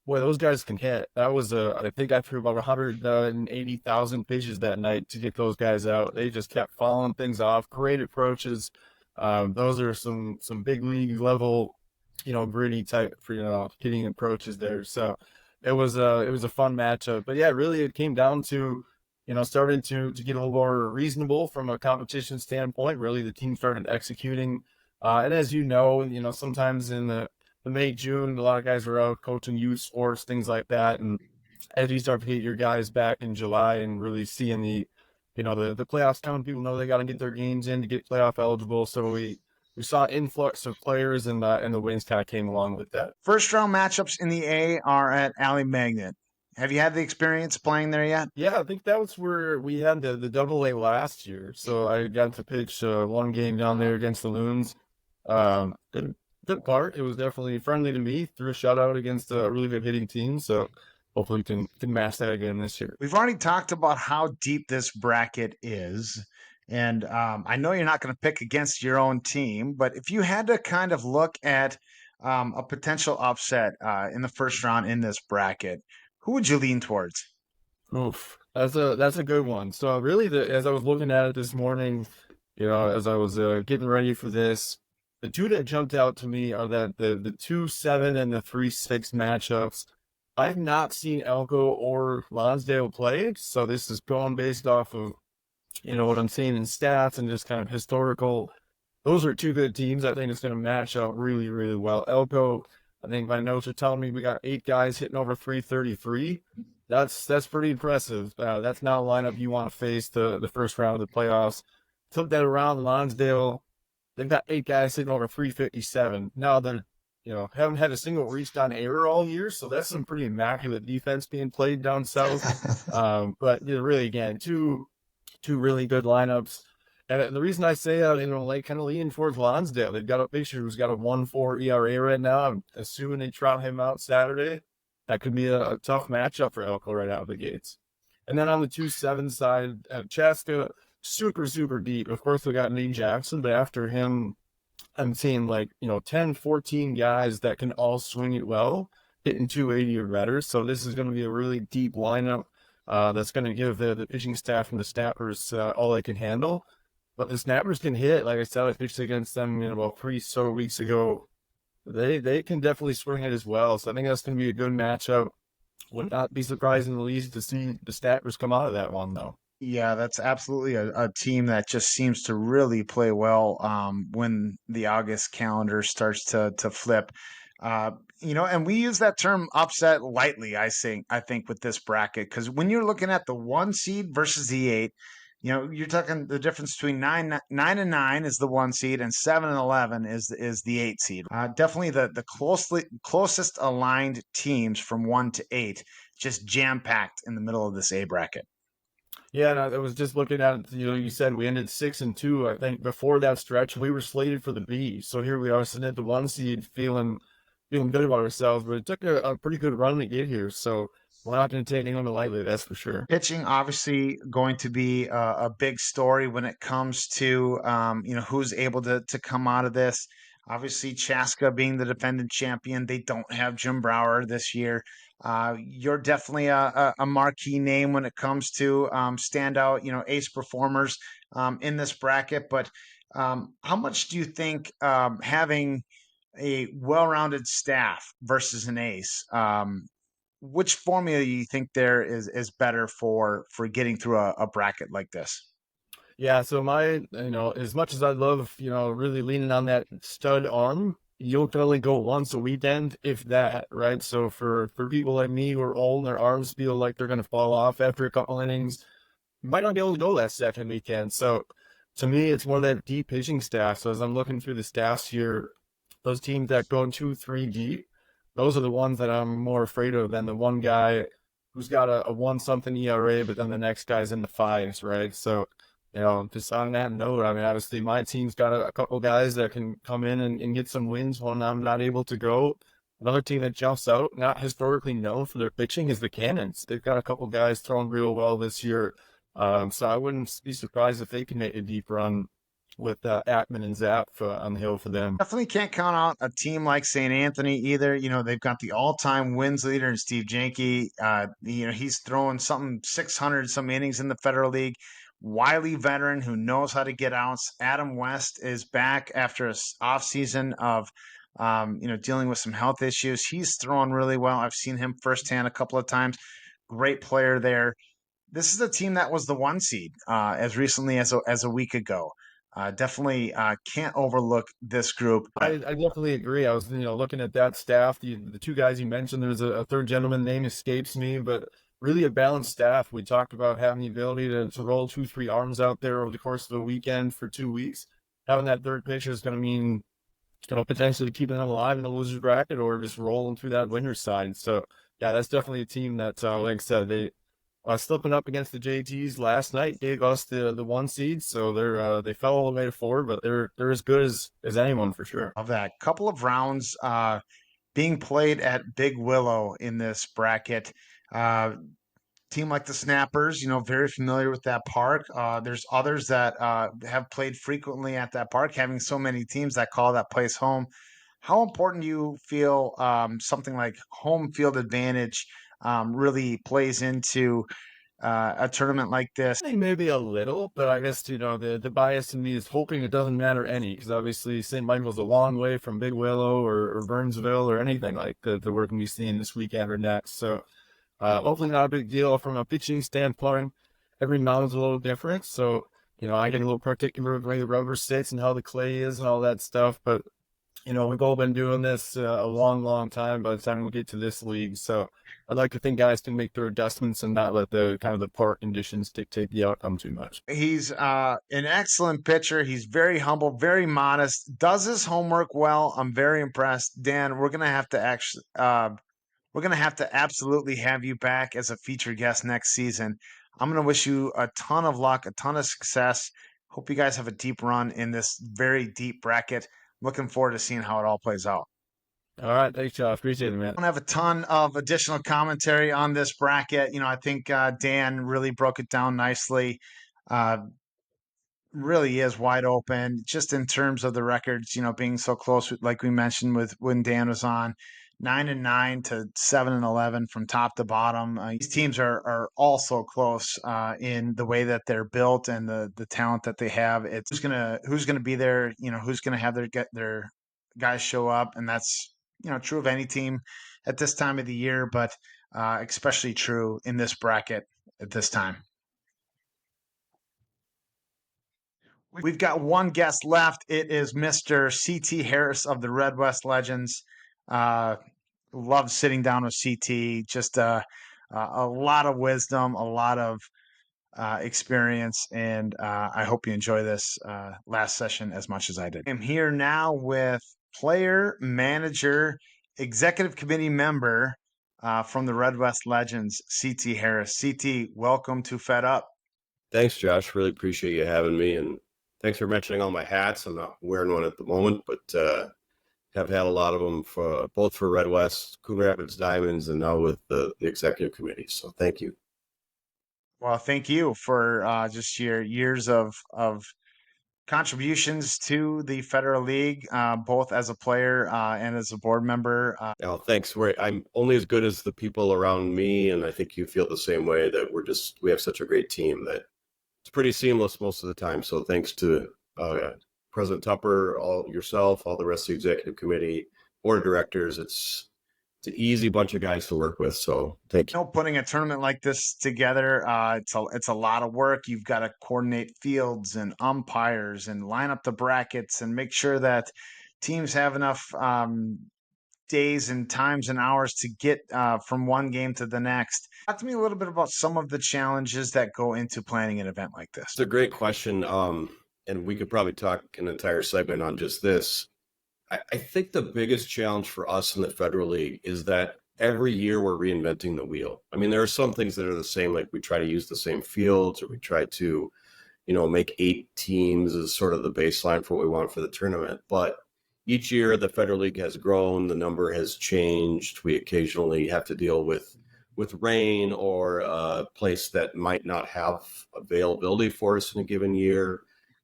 boy, those guys can hit. That was I think I threw about 180,000 pitches that night to get those guys out. They just kept following things off, great approaches. Those are some big league level, gritty type for hitting approaches there. So it was a fun matchup. But yeah, really it came down to starting to get a little more reasonable from a competition standpoint. Really, the team started executing, and as sometimes in the May, June, a lot of guys were out coaching youth sports, things like that. And as you start to get your guys back in July and really seeing the playoffs coming, people know they got to get their games in to get playoff eligible. So we saw influx of players, and the wins kind of came along with that. First round matchups in the A are at Alley Magnet. Have you had the experience playing there yet? Yeah, I think that was where we had the double A last year. So I got to pitch one game down there against the Loons. Good part. It was definitely friendly to me. Threw a shutout against a really good hitting team. So hopefully we can match that again this year. We've already talked about how deep this bracket is. And I know you're not going to pick against your own team, but if you had to kind of look at a potential upset in the first round in this bracket, who would you lean towards? Oof, that's a good one. So really, as I was looking at it this morning, as I was getting ready for this, the two that jumped out to me are that the 2-7 and the 3-6 matchups. I've not seen Elko or Lonsdale play, so this is going based off of what I'm seeing in stats and just kind of historical. Those are two good teams. I think it's going to match up really, really well. Elko, I think my notes are telling me we got 8 guys hitting over 333. That's pretty impressive. That's not a lineup you want to face the first round of the playoffs. Took that around. Lonsdale, they've got 8 guys hitting over 357. Now they're haven't had a single reached on error all year, so that's some pretty immaculate defense being played down south. But really, again, two really good lineups. And the reason I say that, kind of leaning towards Lonsdale. They've got a pitcher who's got a 1.4 ERA right now. I'm assuming they trot him out Saturday. That could be a tough matchup for Elko right out of the gates. And then on the 2-7 side, Chaska, super, super deep. Of course, we got Nate Jackson, but after him, I'm seeing 10, 14 guys that can all swing it well, hitting 280 or better. So this is going to be a really deep lineup that's going to give the pitching staff and the Snappers all they can handle. But the Snappers can hit. Like I said, I pitched against them about 3 weeks ago. They can definitely swing it as well. So I think that's going to be a good matchup. Would not be surprised in the least to see the Snappers come out of that one, though. Yeah, that's absolutely a team that just seems to really play well when the August calendar starts to flip. And we use that term upset lightly, I think with this bracket, because when you're looking at the 1 seed versus the 8, you're talking the difference between 9 and 9 is the 1 seed and 7 and 11 is the 8 seed. Definitely the closest aligned teams from 1 to 8, just jam packed in the middle of this A bracket. Yeah, and I was just looking at it. You said we ended 6-2. I think before that stretch, we were slated for the B. So here we are sitting at the 1 seed, feeling good about ourselves. But it took a pretty good run to get here. So we're not going to take anyone lightly, that's for sure. Pitching obviously going to be a big story when it comes to who's able to come out of this. Obviously, Chaska being the defending champion, they don't have Jim Brower this year. You're definitely a marquee name when it comes to standout, ace performers in this bracket. But how much do you think having a well-rounded staff versus an ace, which formula do you think there is better for getting through a bracket like this? Yeah, so as much as I love, really leaning on that stud arm, you'll can only go once a weekend, if that, right? So for people like me who are old, their arms feel like they're going to fall off after a couple innings. might not be able to go that second weekend. So to me, it's more of that deep pitching staff. So as I'm looking through the staffs here, those teams that go 2, 3 deep, those are the ones that I'm more afraid of than the one guy who's got a one something ERA, but then the next guy's in the fives, right? So, just on that note, I mean, obviously my team's got a couple guys that can come in and get some wins when I'm not able to go. Another team that jumps out, not historically known for their pitching, is the Cannons. They've got a couple guys throwing real well this year. So I wouldn't be surprised if they can make a deep run with Atman and Zapp on the hill for them. Definitely can't count out a team like St. Anthony either. They've got the all-time wins leader in Steve Janke. He's throwing something 600 some innings in the Federal League. Wily veteran who knows how to get outs. Adam West is back after a off season of dealing with some health issues. He's throwing really well. I've seen him firsthand a couple of times. Great player there. This is a team that was the 1 seed as recently as a week ago. Definitely can't overlook this group. I definitely agree. I was, looking at that staff. The two guys you mentioned, there's a third gentleman, name escapes me, but really a balanced staff. We talked about having the ability to roll 2, 3 arms out there over the course of the weekend for 2 weeks. Having that third pitcher is going to mean, potentially keeping them alive in the loser's bracket or just rolling through that winner's side. So, yeah, that's definitely a team that, like I said, they slipping up against the JTs last night gave us the 1 seed, so they fell all the way to 4, but they're as good as anyone for sure. Of that couple of rounds being played at Big Willow in this bracket. Team like the Snappers, very familiar with that park. There's others that have played frequently at that park, having so many teams that call that place home. How important do you feel something like home field advantage really plays into a tournament like this? I think maybe a little, but I guess, the bias in me is hoping it doesn't matter any, because obviously St. Michael's a long way from Big Willow or Burnsville or anything like that we're going to be seeing this weekend or next. So hopefully not a big deal from a pitching standpoint. Every mound's a little different, so, I get a little particular with the way the rubber sits and how the clay is and all that stuff, but we've all been doing this a long, long time by the time we get to this league. So I'd like to think guys can make their adjustments and not let the park conditions dictate the outcome too much. He's an excellent pitcher. He's very humble, very modest, does his homework well. I'm very impressed. Dan, we're going to have to absolutely have you back as a featured guest next season. I'm going to wish you a ton of luck, a ton of success. Hope you guys have a deep run in this very deep bracket. Looking forward to seeing how it all plays out. All right. Thanks, Josh. Appreciate it, man. I don't have a ton of additional commentary on this bracket. I think Dan really broke it down nicely. Really is wide open just in terms of the records, being so close, like we mentioned with when Dan was on. 9-9 to 7-11 from top to bottom. These teams are all so close in the way that they're built and the talent that they have. It's who's gonna be there. Who's gonna have their guys show up, and that's true of any team at this time of the year, but especially true in this bracket at this time. We've got one guest left. It is Mr. C.T. Harris of the Red West Legends. Love sitting down with CT. Just a lot of wisdom, a lot of experience, and I hope you enjoy this last session as much as I did. I'm here now with player, manager, executive committee member from the Red West Legends, CT Harris. CT, welcome to Fed Up. Thanks, Josh. Really appreciate you having me, and thanks for mentioning all my hats. I'm not wearing one at the moment, but have had a lot of them both for Red West, Coon Rapids Diamonds, and now with the executive committee. So thank you. Well, thank you for just your years of contributions to the Federal League, both as a player and as a board member. Thanks. I'm only as good as the people around me, and I think you feel the same way, that we have such a great team that it's pretty seamless most of the time. So thanks to President Tupper, yourself, all the rest of the executive committee, board of directors. It's an easy bunch of guys to work with. So thank you. Putting a tournament like this together, it's a lot of work. You've got to coordinate fields and umpires and line up the brackets and make sure that teams have enough days and times and hours to get from one game to the next. Talk to me a little bit about some of the challenges that go into planning an event like this. It's a great question. And we could probably talk an entire segment on just this. I think the biggest challenge for us in the Federal League is that every year we're reinventing the wheel. I mean, there are some things that are the same, like we try to use the same fields, or we try to, make 8 teams as sort of the baseline for what we want for the tournament. But each year the Federal League has grown, the number has changed. We occasionally have to deal with rain or a place that might not have availability for us in a given year.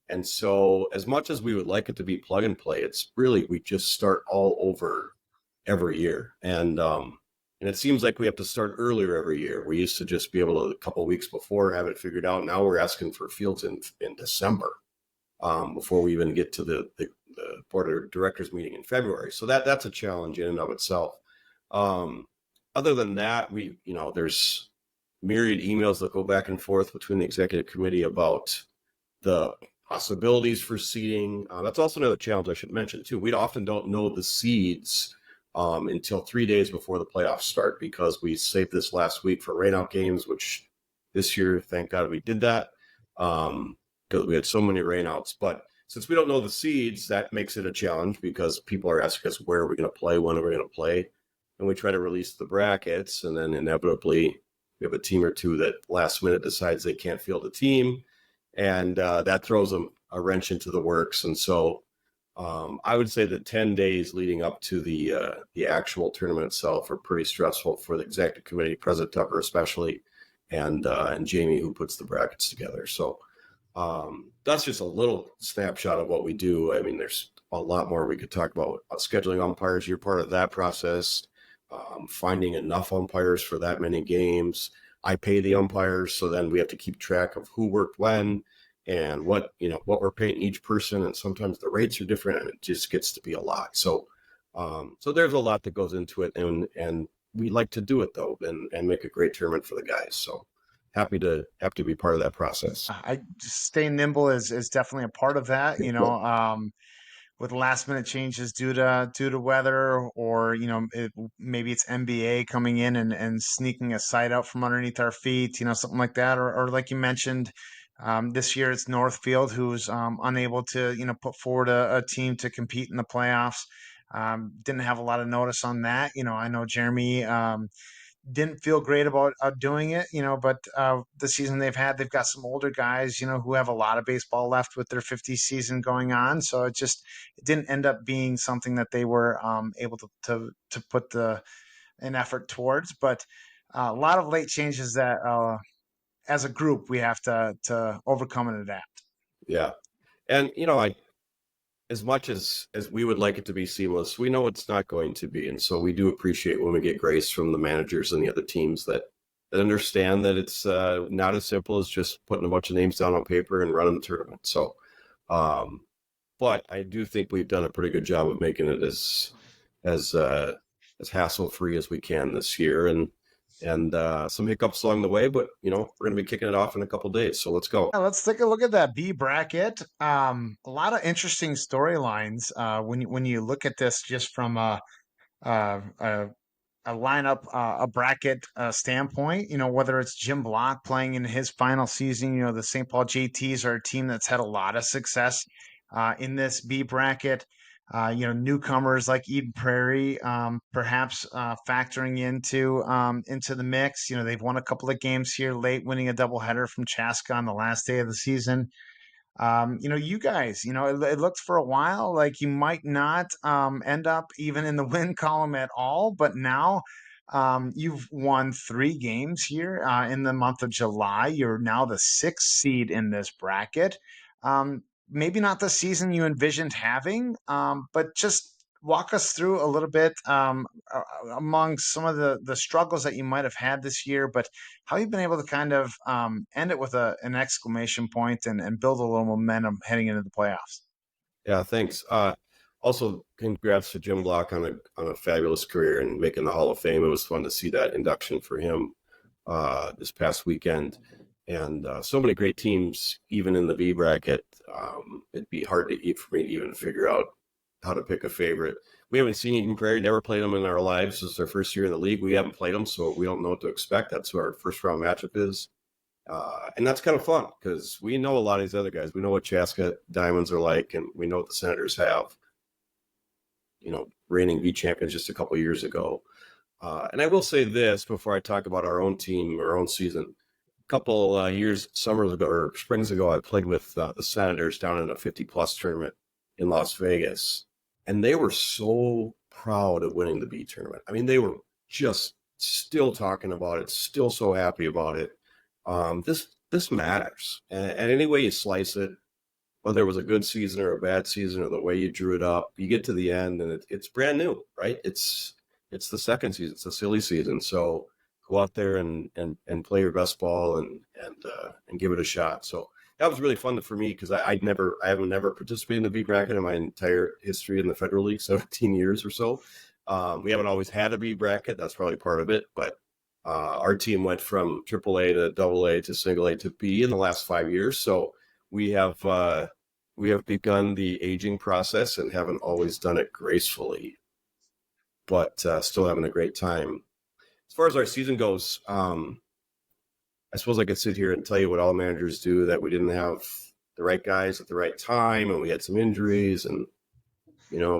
And so as much as we would like it to be plug and play, it's really, we just start all over every year. And it seems like we have to start earlier every year. We used to just be able to, a couple of weeks before, have it figured out. Now we're asking for fields in December before we even get to the board of directors meeting in February. So that's a challenge in and of itself. Other than that, there's myriad emails that go back and forth between the executive committee about the possibilities for seeding. That's also another challenge I should mention too. We often don't know the seeds until 3 days before the playoffs start, because we saved this last week for rainout games, which this year, thank God we did that, because we had so many rainouts. But since we don't know the seeds, that makes it a challenge, because people are asking us, where are we going to play? When are we going to play? And we try to release the brackets, and then inevitably we have a team or two that last minute decides they can't field a team, and that throws a wrench into the works. And so I would say the 10 days leading up to the actual tournament itself are pretty stressful for the executive committee, President Tucker especially, and Jamie, who puts the brackets together. So that's just a little snapshot of what we do. I mean, there's a lot more we could talk about. Scheduling umpires, you're part of that process. Finding enough umpires for that many games. I pay the umpires, so then we have to keep track of who worked when and what we're paying each person, and sometimes the rates are different, and it just gets to be a lot. So there's a lot that goes into it, and we like to do it though, and make a great tournament for the guys. So happy to be part of that process. I stay nimble is definitely a part of that. With last minute changes due to weather, or maybe it's NBA coming in and sneaking a site out from underneath our feet, something like that, or like you mentioned, this year it's Northfield who's unable to put forward a team to compete in the playoffs. Didn't have a lot of notice on that. I know Jeremy didn't feel great about doing it, but the season they've they've got some older guys, who have a lot of baseball left with their 50 season going on. So it didn't end up being something that they were able to put an effort towards. But a lot of late changes that as a group we have to overcome and adapt. Yeah. And, as much as we would like it to be seamless, we know it's not going to be. And so we do appreciate when we get grace from the managers and the other teams that understand that it's not as simple as just putting a bunch of names down on paper and running the tournament. So, but I do think we've done a pretty good job of making it as hassle-free as we can this year. And some hiccups along the way, but we're going to be kicking it off in a couple days. So let's go. Let's take a look at that B bracket. A lot of interesting storylines when you look at this just from a lineup, a bracket standpoint. Whether it's Jim Block playing in his final season. The St. Paul JTs are a team that's had a lot of success in this B bracket. Newcomers like Eden Prairie, perhaps factoring into the mix. They've won a couple of games here late, winning a doubleheader from Chaska on the last day of the season. You guys, it looked for a while like you might not end up even in the win column at all, but now you've won 3 games here in the month of July. You're now the 6th seed in this bracket. Maybe not the season you envisioned having, but just walk us through a little bit among some of the struggles that you might have had this year, but how you've been able to kind of end it with an exclamation point and build a little momentum heading into the playoffs. Yeah, thanks. Also, congrats to Jim Block on a fabulous career and making the Hall of Fame. It was fun to see that induction for him this past weekend. And so many great teams, even in the B bracket. It'd be hard for me to even figure out to pick a favorite. We haven't seen Eden Prairie, never played them in our lives. This is their first year in the league. We haven't played them, so we don't know what to expect. That's who our first round matchup is. And that's kind of fun because we know a lot of these other guys. We know what Chaska Diamonds are like, and we know what the Senators have. Reigning V champions just a couple of years ago. And I will say this before I talk about our own team, our own season. A couple summers ago or springs ago, I played with the Senators down in a 50-plus tournament in Las Vegas. And they were so proud of winning the B tournament. I mean, they were just still talking about it, still so happy about it. This matters. And any way you slice it, whether it was a good season or a bad season or the way you drew it up, you get to the end and it's brand new, right? It's the second season. It's a silly season. So go out there and play your best ball and give it a shot. So that was really fun for me because I haven't never participated in the B bracket in my entire history in the Federal League, 17 years or so. We haven't always had a B bracket. That's probably part of it. But our team went from AAA to AA to single A to B in the last 5 years. So we have begun the aging process and haven't always done it gracefully, but still having a great time. As far as our season goes, I suppose I could sit here and tell you what all managers do, that we didn't have the right guys at the right time and we had some injuries and,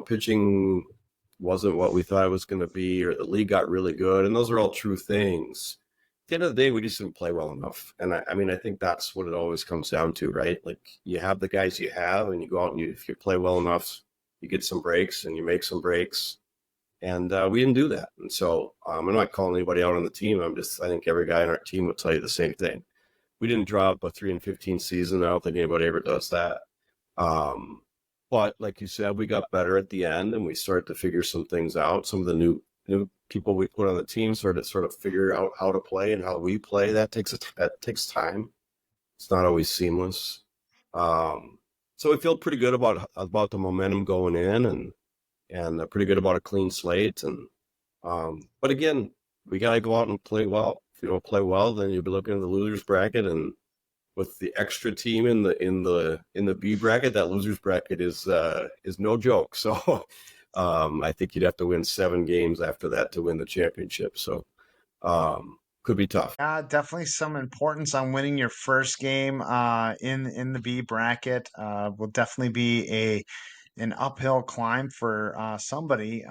pitching wasn't what we thought it was going to be, or the league got really good. And those are all true things. At the end of the day, we just didn't play well enough. And I think that's what it always comes down to, right? Like you have the guys you have and you go out and if you play well enough, you get some breaks and you make some breaks. And we didn't do that. And so I'm not calling anybody out on the team. I think every guy on our team will tell you the same thing. We didn't draw up a 3-15 season. I don't think anybody ever does that. But like you said, we got better at the end and we started to figure some things out. Some of the new people we put on the team started to sort of figure out how to play and how we play. That takes time. It's not always seamless. So we feel pretty good about the momentum going in and pretty good about a clean slate. And but again, we gotta go out and play well. If you don't play well, then you'll be looking at the losers bracket, and with the extra team in the B bracket, that losers bracket is no joke. So I think you'd have to win 7 games after that to win the championship. So could be tough. Yeah, definitely some importance on winning your first game in the B bracket. Will definitely be an uphill climb for somebody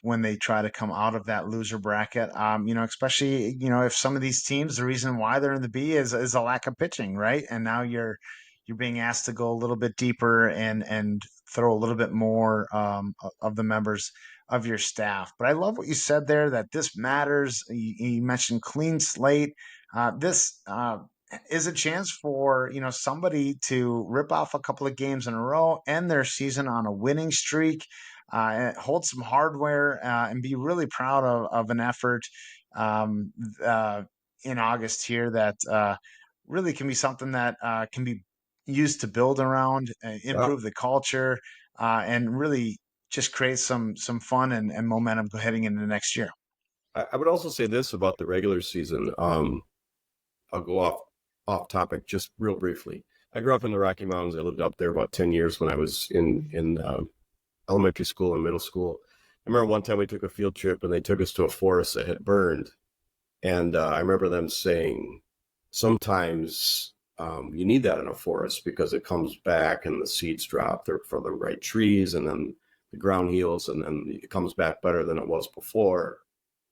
when they try to come out of that loser bracket. Especially if some of these teams, the reason why they're in the B is a lack of pitching, right? And now you're being asked to go a little bit deeper and throw a little bit more of the members of your staff. But I love what you said there, that this matters. You mentioned clean slate. This is a chance for somebody to rip off a couple of games in a row, end their season on a winning streak, hold some hardware, and be really proud of an effort in August here that really can be something that can be used to build around, improve the culture, and really just create some fun and momentum heading into next year. I would also say this about the regular season. I'll go off topic just real briefly. I grew up in the Rocky Mountains. I lived up there about 10 years when I was in elementary school and middle school. I remember one time we took a field trip and they took us to a forest that had burned. And I remember them saying, sometimes you need that in a forest because it comes back and the seeds drop there for the right trees, and then the ground heals and then it comes back better than it was before.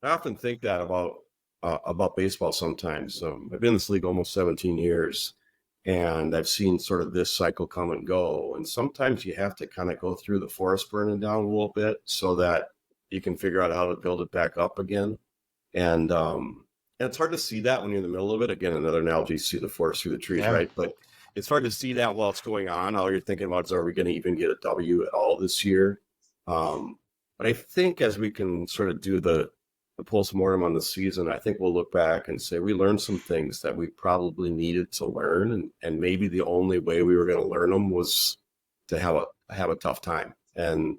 I often think that about baseball sometimes. I've been in this league almost 17 years, and I've seen sort of this cycle come and go. And sometimes you have to kind of go through the forest burning down a little bit so that you can figure out how to build it back up again. And it's hard to see that when you're in the middle of it. Again, another analogy, see the forest through the trees, right? But it's hard to see that while it's going on. All you're thinking about is, are we going to even get a W at all this year? But I think as we can sort of do the postmortem on the season, I think we'll look back and say we learned some things that we probably needed to learn, and maybe the only way we were going to learn them was to have a tough time. And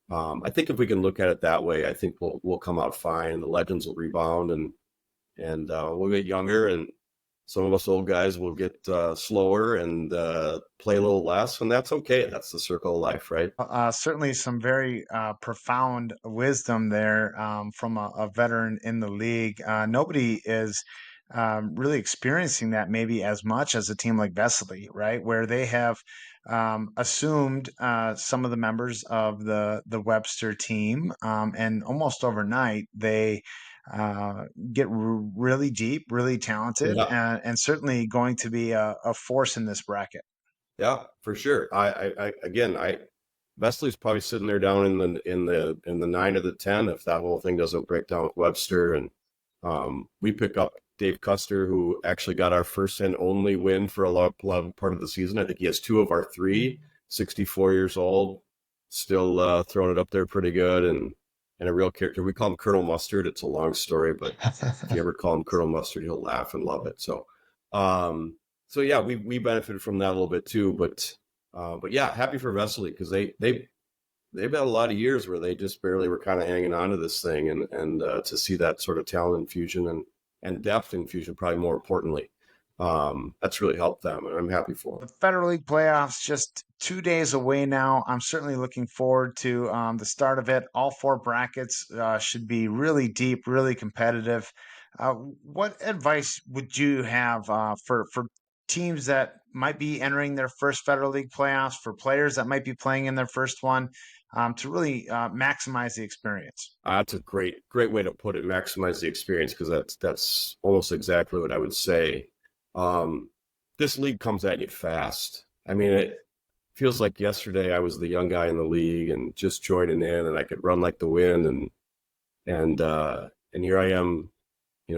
I think if we can look at it that way, I think we'll come out fine. The legends will rebound, and we'll get younger, and Some of us old guys will get slower and play a little less, and that's okay. That's the circle of life, right? Certainly some very profound wisdom there from a veteran in the league. Nobody is really experiencing that maybe as much as a team like Vesely, right? Where they have assumed some of the members of the Webster team, and almost overnight they get really deep, really talented, Yeah. and certainly going to be a force in this bracket. Yeah, for sure. I Vesley's probably sitting there down in the 9 or the 10 if that whole thing doesn't break down with Webster. And we pick up Dave Custer, who actually got our first and only win for a lot part of the season. I think he has 2 of our 3, 64 years old, still throwing it up there pretty good, and a real character. We call him Colonel Mustard. It's a long story, but if you ever call him Colonel Mustard, he'll laugh and love it. So yeah, we benefited from that a little bit too, but yeah, happy for Vesely because they've had a lot of years where they just barely were kind of hanging on to this thing, and to see that sort of talent infusion and depth infusion, probably more importantly, that's really helped them, and I'm happy for them. The Federal League playoffs just 2 days away now. I'm certainly looking forward to the start of it. All 4 brackets should be really deep, really competitive. What advice would you have for teams that might be entering their first Federal League playoffs, for players that might be playing in their first one, to really maximize the experience? That's a great way to put it. Maximize the experience, because that's almost exactly what I would say. This league comes at you fast. I mean, it feels like yesterday I was the young guy in the league and just joining in, and I could run like the wind, and here I am,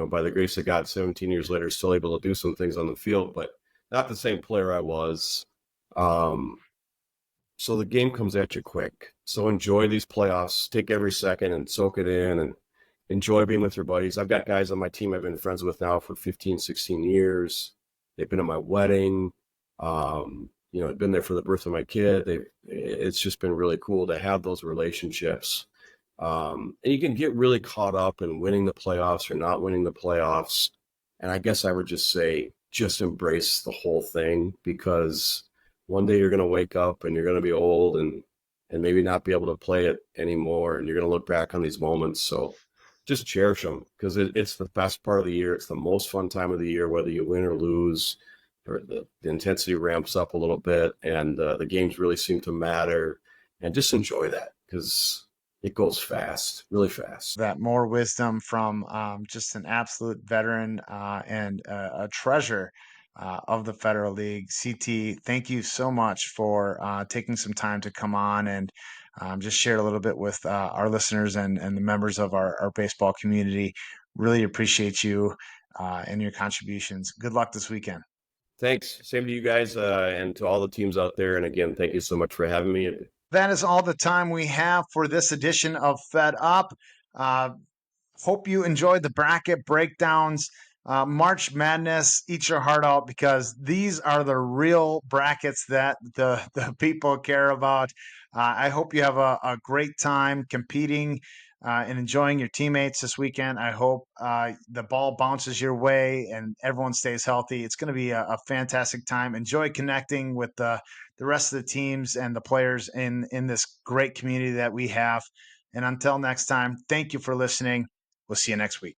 by the grace of God, 17 years later, still able to do some things on the field, but not the same player I was. So the game comes at you quick. So enjoy these playoffs. Take every second and soak it in, and enjoy being with your buddies. I've got guys on my team I've been friends with now for 15, 16 years. They've been at my wedding. I've been there for the birth of my kid. It's just been really cool to have those relationships. And you can get really caught up in winning the playoffs or not winning the playoffs. And I guess I would just say, just embrace the whole thing, because one day you're going to wake up and you're going to be old and maybe not be able to play it anymore. And you're going to look back on these moments. So just cherish them, because it's the best part of the year. It's the most fun time of the year, whether you win or lose, or the intensity ramps up a little bit, and the games really seem to matter. And just enjoy that, because it goes fast, really fast. That more wisdom from just an absolute veteran and a treasure of the Federal League. CT, thank you so much for taking some time to come on and just share a little bit with our listeners and the members of our baseball community. Really appreciate you and your contributions. Good luck this weekend. Thanks. Same to you guys, and to all the teams out there. And again, thank you so much for having me. That is all the time we have for this edition of Fed Up. Hope you enjoyed the bracket breakdowns. March Madness, eat your heart out, because these are the real brackets that the people care about. I hope you have a great time competing and enjoying your teammates this weekend. I hope the ball bounces your way and everyone stays healthy. It's going to be a fantastic time. Enjoy connecting with the rest of the teams and the players in this great community that we have. And until next time, thank you for listening. We'll see you next week.